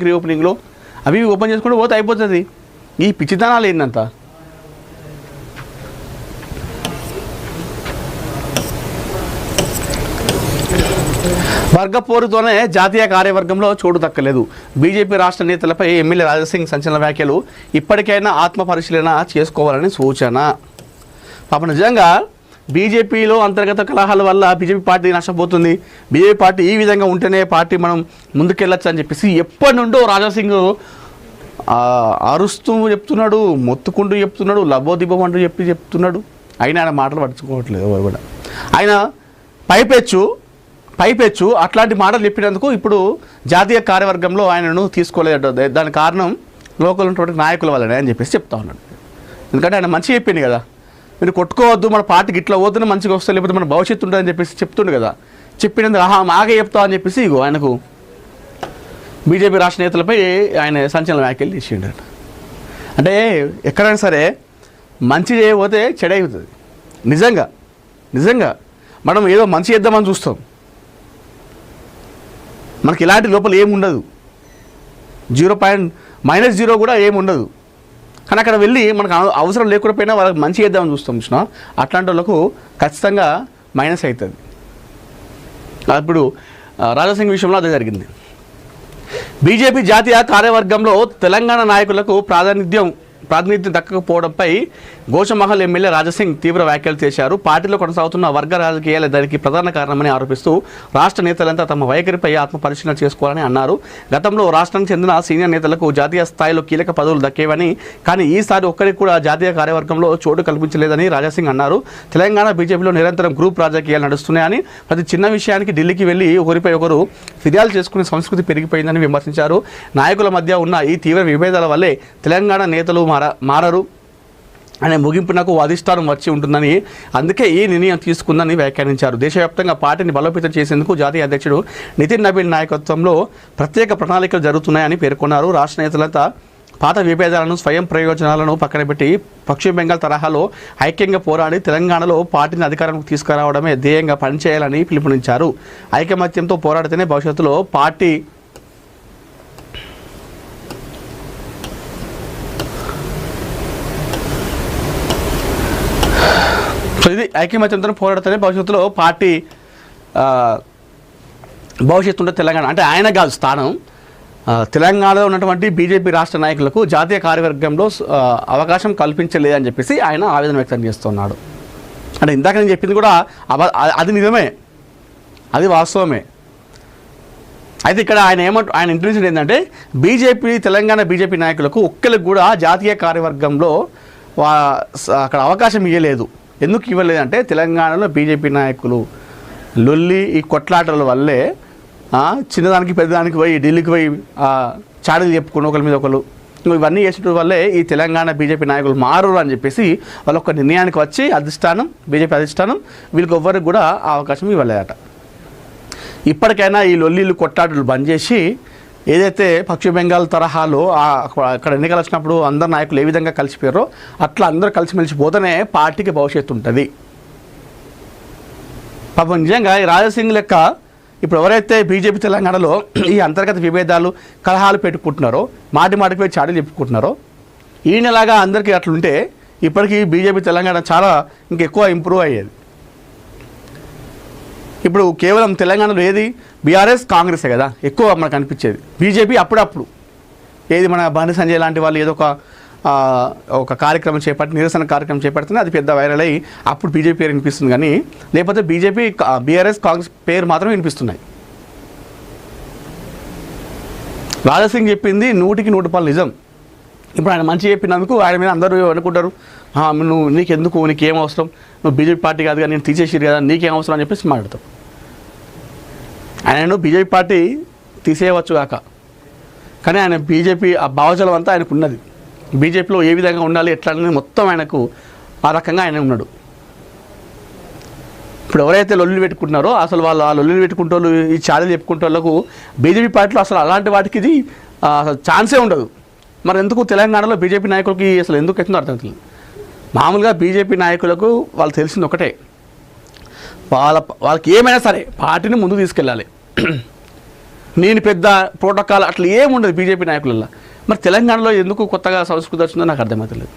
రీఓపెనింగ్లో అవి ఓపెన్ చేసుకుంటూ పోతే అయిపోతుంది. ఈ పిచ్చితనాలు ఏంటంత? వర్గ పోరుతోనే జాతీయ కార్యవర్గంలో చోటు దక్కలేదు. బీజేపీ రాష్ట్ర నేతలపై ఎమ్మెల్యే రాజాసింగ్ సంచలన వ్యాఖ్యలు. ఇప్పటికైనా ఆత్మ పరిశీలన చేసుకోవాలని సూచన. పాపం నిజంగా బీజేపీలో అంతర్గత కలహాల వల్ల బీజేపీ పార్టీ నష్టపోతుంది. బీజేపీ పార్టీ ఈ విధంగా ఉంటేనే పార్టీ మనం ముందుకెళ్ళచ్చు అని చెప్పేసి ఎప్పటి నుండో రాజాసింగ్ అరుస్తూ చెప్తున్నాడు, మొత్తుకుంటూ చెప్తున్నాడు, లబోదిబం అంటూ చెప్తున్నాడు. అయినా ఆయన మాటలు పట్టించుకోవట్లేదు ఎవరు కూడా. ఆయన పైపెచ్చు అట్లాంటి మాటలు చెప్పినందుకు ఇప్పుడు జాతీయ కార్యవర్గంలో ఆయనను తీసుకోలేదు. దానికి కారణం లోకల్ ఉన్నటువంటి నాయకుల వల్లనే అని చెప్పేసి చెప్తా ఉన్నాడు. ఎందుకంటే ఆయన మంచిగా చెప్పింది కదా, మీరు కొట్టుకోవద్దు, మన పార్టీకి ఇట్లా వద్దని మంచిగా వస్తే లేకపోతే మన భవిష్యత్తు ఉంటుందని చెప్పేసి చెప్తుండు కదా. చెప్పినందుకు మాగే చెప్తా అని చెప్పేసి ఇగో ఆయనకు బీజేపీ రాష్ట్ర నేతలపై ఆయన సంచలన వ్యాఖ్యలు చేసిండు. అంటే ఎక్కడైనా సరే మంచి చేయకపోతే చెడు అవుతుంది. నిజంగా మనం ఏదో మంచి చేద్దామని చూస్తాం, మనకి ఇలాంటి లోపల ఏముండదు, -0 కూడా ఏముండదు. కానీ అక్కడ వెళ్ళి మనకు అవసరం లేకపోయినా వాళ్ళకి మంచి చేద్దామని చూస్తాం చూసినా, అట్లాంటి వాళ్ళకు ఖచ్చితంగా మైనస్ అవుతుంది. ఇప్పుడు రాజాసింగ్ విషయంలో అదే జరిగింది. బీజేపీ జాతీయ కార్యవర్గంలో తెలంగాణ నాయకులకు ప్రాతినిధ్యం దక్కకపోవడంపై గోషమహల్ ఎమ్మెల్యే రాజాసింగ్ తీవ్ర వ్యాఖ్యలు చేశారు. పార్టీలో కొనసాగుతున్న వర్గ రాజకీయాలు దానికి ప్రధాన కారణమని ఆరోపిస్తూ రాష్ట్ర నేతలంతా తమ వైఖరిపై ఆత్మ పరిశీలన చేసుకోవాలని అన్నారు. గతంలో రాష్ట్రానికి చెందిన సీనియర్ నేతలకు జాతీయ స్థాయిలో కీలక పదవులు దక్కేవని, కానీ ఈసారి ఒక్కరికి కూడా జాతీయ కార్యవర్గంలో చోటు కల్పించలేదని రాజాసింగ్ అన్నారు. తెలంగాణ బీజేపీలో నిరంతరం గ్రూప్ రాజకీయాలు నడుస్తున్నాయని, ప్రతి చిన్న విషయానికి ఢిల్లీకి వెళ్లి ఒకరిపై ఒకరు ఫిర్యాదు చేసుకునే సంస్కృతి పెరిగిపోయిందని విమర్శించారు. నాయకుల మధ్య ఉన్న ఈ తీవ్ర విభేదాల వల్లే తెలంగాణ నేతలు మారరు అనే ముగింపునకు అధిష్టానం వచ్చి ఉంటుందని, అందుకే ఈ నిర్ణయం తీసుకుందని వ్యాఖ్యానించారు. దేశవ్యాప్తంగా పార్టీని బలోపేతం చేసేందుకు జాతీయ అధ్యక్షుడు నితిన్ నబీన్ నాయకత్వంలో ప్రత్యేక ప్రణాళికలు జరుగుతున్నాయని పేర్కొన్నారు. రాష్ట్ర నేతలంతా పాత విభేదాలను, స్వయం ప్రయోజనాలను పక్కన పెట్టి పశ్చిమ బెంగాల్ తరహాలో ఐక్యంగా పోరాడి తెలంగాణలో పార్టీని అధికారానికి తీసుకురావడమే ధ్యేయంగా పనిచేయాలని పిలుపునిచ్చారు. ఐకమత్యంతో పోరాడితేనే భవిష్యత్తులో పార్టీ ఐకమత్యంతో పోరాడితేనే భవిష్యత్తులో పార్టీ భవిష్యత్తు ఉంటే తెలంగాణ అంటే ఆయన కాదు స్థానం. తెలంగాణలో ఉన్నటువంటి బీజేపీ రాష్ట్ర నాయకులకు జాతీయ కార్యవర్గంలో అవకాశం కల్పించలేదని చెప్పేసి ఆయన ఆవేదన వ్యక్తం చేస్తున్నాడు. అంటే ఇందాక నేను చెప్పింది కూడా అది నిజమే, అది వాస్తవమే. అయితే ఇక్కడ ఆయన ఇంటెన్షన్ ఏంటంటే తెలంగాణ బీజేపీ నాయకులకు ఒక్కరికి కూడా జాతీయ కార్యవర్గంలో అక్కడ అవకాశం ఇవ్వలేదు. ఎందుకు ఇవ్వలేదంటే తెలంగాణలో బీజేపీ నాయకులు లొల్లి ఈ కొట్లాటల వల్లే చిన్నదానికి పెద్దదానికి పోయి ఢిల్లీకి పోయి చాడీలు చెప్పుకుని ఒకరి మీద ఒకరు ఇవన్నీ చేసడం వల్లే ఈ తెలంగాణ బీజేపీ నాయకులు మారరు అని చెప్పేసి వాళ్ళు ఒక నిర్ణయానికి వచ్చి బీజేపీ అధిష్టానం వీళ్ళకి ఎవ్వరికి కూడా ఆ అవకాశం ఇవ్వలేదట. ఇప్పటికైనా ఈ లొల్లీలు కొట్లాటలు బంద్ చేసి ఏదైతే పశ్చిమ బెంగాల్ తరహాలో అక్కడ ఎన్నికలు వచ్చినప్పుడు అందరు నాయకులు ఏ విధంగా కలిసిపోయారో అట్లా అందరూ కలిసిమెలిసి పోతేనే పార్టీకి భవిష్యత్తు ఉంటుంది. పాపం నిజంగా ఈ రాజాసింగ్ లెక్క ఇప్పుడు ఎవరైతే బీజేపీ తెలంగాణలో ఈ అంతర్గత విభేదాలు కలహాలు పెట్టుకుంటున్నారో, మాటికి పోయి చాడీలు చెప్పుకుంటున్నారో, ఈయనలాగా అందరికీ అట్లుంటే ఇప్పటికీ బీజేపీ తెలంగాణ చాలా ఇంకెక్కువ ఇంప్రూవ్ అయ్యేది. ఇప్పుడు కేవలం తెలంగాణలో ఏది బీఆర్ఎస్ కాంగ్రెసే కదా ఎక్కువ మనకు అనిపించేది. బీజేపీ అప్పుడప్పుడు ఏది మన బండి సంజయ్ లాంటి వాళ్ళు ఏదో ఒక కార్యక్రమం నిరసన కార్యక్రమం చేపడుతుంది, అది పెద్ద వైరల్ అయ్యి అప్పుడు బీజేపీ పేరు వినిపిస్తుంది. కానీ లేకపోతే బీఆర్ఎస్ కాంగ్రెస్ పేరు మాత్రం వినిపిస్తున్నాయి. రాజాసింగ్ చెప్పింది 100% నిజం. ఇప్పుడు ఆయన మంచి చెప్పినందుకు ఆయన మీద అందరూ అనుకుంటారు, నీకేం అవసరం, నువ్వు బీజేపీ పార్టీ కాదు కదా, నేను తీసేసిరు కదా, నీకేం అవసరం అని చెప్పేసి మాట్లాడతాం. ఆయనను బీజేపీ పార్టీ తీసేయవచ్చు కాక, కానీ ఆయన బీజేపీ ఆ భావజాలం అంతా ఆయనకు ఉన్నది. బీజేపీలో ఏ విధంగా ఉండాలి ఎట్లా అనేది మొత్తం ఆయనకు ఆ రకంగా ఆయన ఉన్నాడు. ఇప్పుడు ఎవరైతే లొల్లులు పెట్టుకుంటున్నారో అసలు వాళ్ళు ఆ లొల్లులు పెట్టుకుంటూ ఈ చాడీలు చెప్పుకుంటే వాళ్ళకు బీజేపీ పార్టీలో అసలు అలాంటి వాటికి ఇది ఛాన్సే ఉండదు. మరి ఎందుకు తెలంగాణలో బీజేపీ నాయకులకి అసలు ఎందుకు ఎత్తుందో అర్థం అవుతుంది. మామూలుగా బీజేపీ నాయకులకు వాళ్ళు తెలిసింది ఒకటే, వాళ్ళకి ఏమైనా సరే పార్టీని ముందుకు తీసుకెళ్ళాలి. నేను పెద్ద ప్రోటోకాల్ అట్లా ఏముండదు బీజేపీ నాయకులలో. మరి తెలంగాణలో ఎందుకు కొత్తగా సంస్కృతి వచ్చిందో నాకు అర్థమవుతలేదు.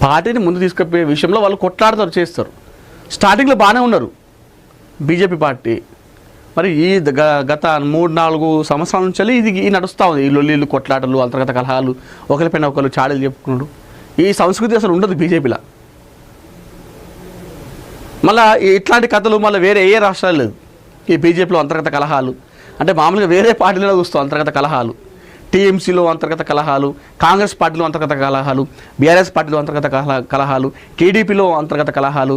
పార్టీని ముందు తీసుకుపోయే విషయంలో వాళ్ళు కొట్లాడతారు, చేస్తారు. స్టార్టింగ్లో బాగానే ఉన్నారు బీజేపీ పార్టీ. మరి ఈ గత 3-4 సంవత్సరాల నుంచి ఇది నడుస్తూ ఉంది. ఈ లొల్లీలు, కొట్లాటలు, అంతర్గత కలహాలు, ఒకరిపైన ఒకరు చాడీలు చెప్పుకున్నాడు. ఈ సంస్కృతి అసలు ఉండదు బీజేపీలో. మళ్ళీ ఇట్లాంటి కథలు మళ్ళీ వేరే ఏ రాష్ట్రాలు లేదు. ఈ బీజేపీలో అంతర్గత కలహాలు అంటే మామూలుగా వేరే పార్టీలలో చూస్తాం అంతర్గత కలహాలు. టీఎంసీలో అంతర్గత కలహాలు, కాంగ్రెస్ పార్టీలో అంతర్గత కలహాలు, బీఆర్ఎస్ పార్టీలో అంతర్గత కలహాలు, టీడీపీలో అంతర్గత కలహాలు,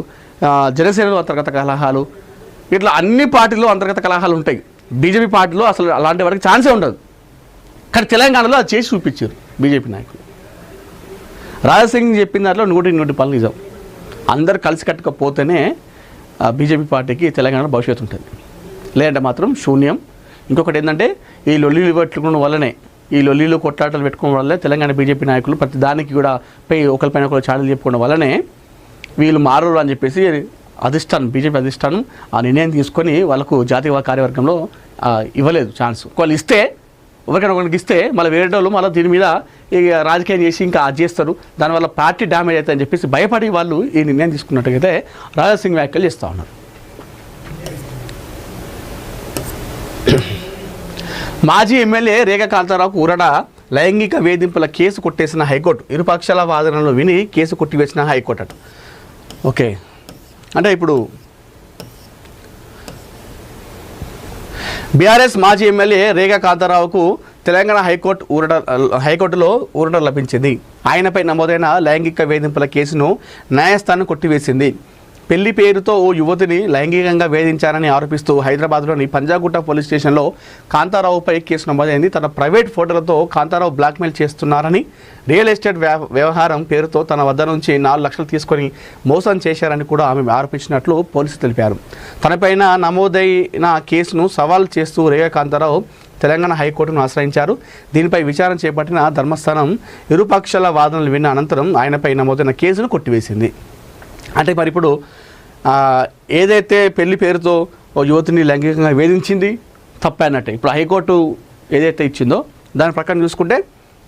జనసేనలో అంతర్గత కలహాలు, ఇట్లా అన్ని పార్టీల్లో అంతర్గత కలహాలు ఉంటాయి. బీజేపీ పార్టీలో అసలు అలాంటి వారికి ఛాన్సే ఉండదు. కానీ తెలంగాణలో అది చేసి చూపించారు బీజేపీ నాయకులు. రాజాసింగ్ చెప్పిన దాంట్లో 100% పనులు నిజం. అందరు కలిసి కట్టుకపోతేనే బీజేపీ పార్టీకి తెలంగాణలో భవిష్యత్తు ఉంటుంది. లేదంటే మాత్రం శూన్యం. ఇంకొకటి ఏంటంటే ఈ లొల్లీలు పెట్టుకోవడం వల్లనే, ఈ లొల్లీలు కొట్లాటలు పెట్టుకోవడం వల్లే తెలంగాణ బీజేపీ నాయకులు ప్రతి దానికి కూడా ఒకరిపైన ఒకరు చాడీలు చెప్పుకోవడం వల్లనే వీళ్ళు మారు అని చెప్పేసి అధిష్టానం, బీజేపీ అధిష్టానం ఆ నిర్ణయం తీసుకొని వాళ్ళకు జాతీయ కార్యవర్గంలో ఇవ్వలేదు ఛాన్స్. వాళ్ళు ఇస్తే ఎవరికైనా ఒకరికి ఇస్తే మళ్ళీ వేరే వాళ్ళు మళ్ళీ దీని మీద ఇక రాజకీయం చేసి ఇంకా అది చేస్తారు, దానివల్ల పార్టీ డ్యామేజ్ అవుతుందని చెప్పేసి భయపడి వాళ్ళు ఈ నిర్ణయం తీసుకున్నట్టుగైతే రాజాసింగ్ వ్యాఖ్యలు చేస్తూ ఉన్నారు. మాజీ ఎమ్మెల్యే రేఖా కాంతారావుకు ఉరడ లైంగిక వేధింపుల కేసు కొట్టేసిన హైకోర్టు. ఇరుపక్షాల వాదనలు విని కేసు కొట్టివేసిన హైకోర్టు అట. ఓకే, అంటే ఇప్పుడు బీఆర్ఎస్ మాజీ ఎమ్మెల్యే రేఖా కాంతారావుకు తెలంగాణ హైకోర్టులో ఊరట లభించింది. ఆయనపై నమోదైన లైంగిక వేధింపుల కేసును న్యాయస్థానం కొట్టివేసింది. పెళ్లి పేరుతో ఓ యువతిని లైంగికంగా వేధించారని ఆరోపిస్తూ హైదరాబాద్లోని పంజాగుట్ట పోలీస్ స్టేషన్లో కాంతారావుపై కేసు నమోదైంది. తన ప్రైవేట్ ఫోటోలతో కాంతారావు బ్లాక్మెయిల్ చేస్తున్నారని, రియల్ ఎస్టేట్ వ్యవహారం పేరుతో తన వద్ద నుంచి 4 లక్షలు తీసుకొని మోసం చేశారని కూడా ఆమె ఆరోపించినట్లు పోలీసులు తెలిపారు. తనపైన నమోదైన కేసును సవాల్ చేస్తూ రేఖా కాంతారావు తెలంగాణ హైకోర్టును ఆశ్రయించారు. దీనిపై విచారణ చేపట్టిన ధర్మాసనం ఇరుపక్షాల వాదనలు విన్న అనంతరం ఆయనపై నమోదైన కేసును కొట్టివేసింది. అంటే మరి ఇప్పుడు ఏదైతే పెళ్లి పేరుతో ఓ యువతిని లైంగికంగా వేధించింది తప్పే అన్నట్టే. ఇప్పుడు హైకోర్టు ఏదైతే ఇచ్చిందో దాని ప్రకారం చూసుకుంటే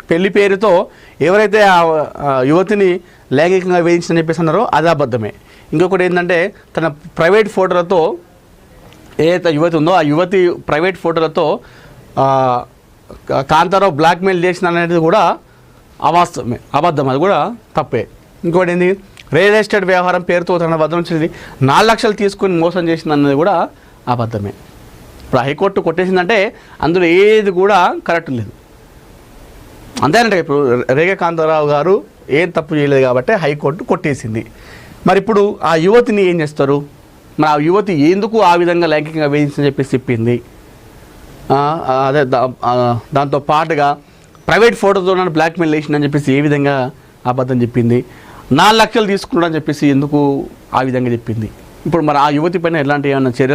పెళ్లి పేరుతో ఎవరైతే ఆ యువతిని లైంగికంగా వేధించిందని చెప్పేసి అన్నారో అది అబద్ధమే. ఇంకొకటి ఏంటంటే తన ప్రైవేట్ ఫోటోలతో ఏదైతే యువతి ఉందో ఆ యువతి ప్రైవేట్ ఫోటోలతో కాంతారావు బ్లాక్మెయిల్ చేసిన అనేది కూడా అవాస్తవమే, అబద్ధం, అది కూడా తప్పే. ఇంకోటి ఏంది, రియల్ ఎస్టేట్ వ్యవహారం పేరుతో తన వద్ద నుంచి 4 లక్షలు తీసుకుని మోసం చేసింది అన్నది కూడా అబద్ధమే. ఇప్పుడు హైకోర్టు కొట్టేసిందంటే అందులో ఏది కూడా కరెక్ట్ లేదు. అంతేనంటే ఇప్పుడు రేఖా కాంతారావు గారు ఏం తప్పు చేయలేదు కాబట్టి హైకోర్టు కొట్టేసింది. మరి ఇప్పుడు ఆ యువతిని ఏం చేస్తారు? మరి ఆ యువతి ఎందుకు ఆ విధంగా లైంగికంగా వేధించని చెప్పేసి చెప్పింది. అదే దాంతో పాటుగా ప్రైవేట్ ఫోటోతో నన్ను బ్లాక్మెయిల్ చేసిందని చెప్పేసి ఏ విధంగా అబద్ధం చెప్పింది. 4 లక్షలు తీసుకున్నాడని చెప్పేసి ఎందుకు ఆ విధంగా చెప్పింది. ఇప్పుడు మరి ఆ యువతి పైన ఎలాంటి ఏమైనా చర్యలు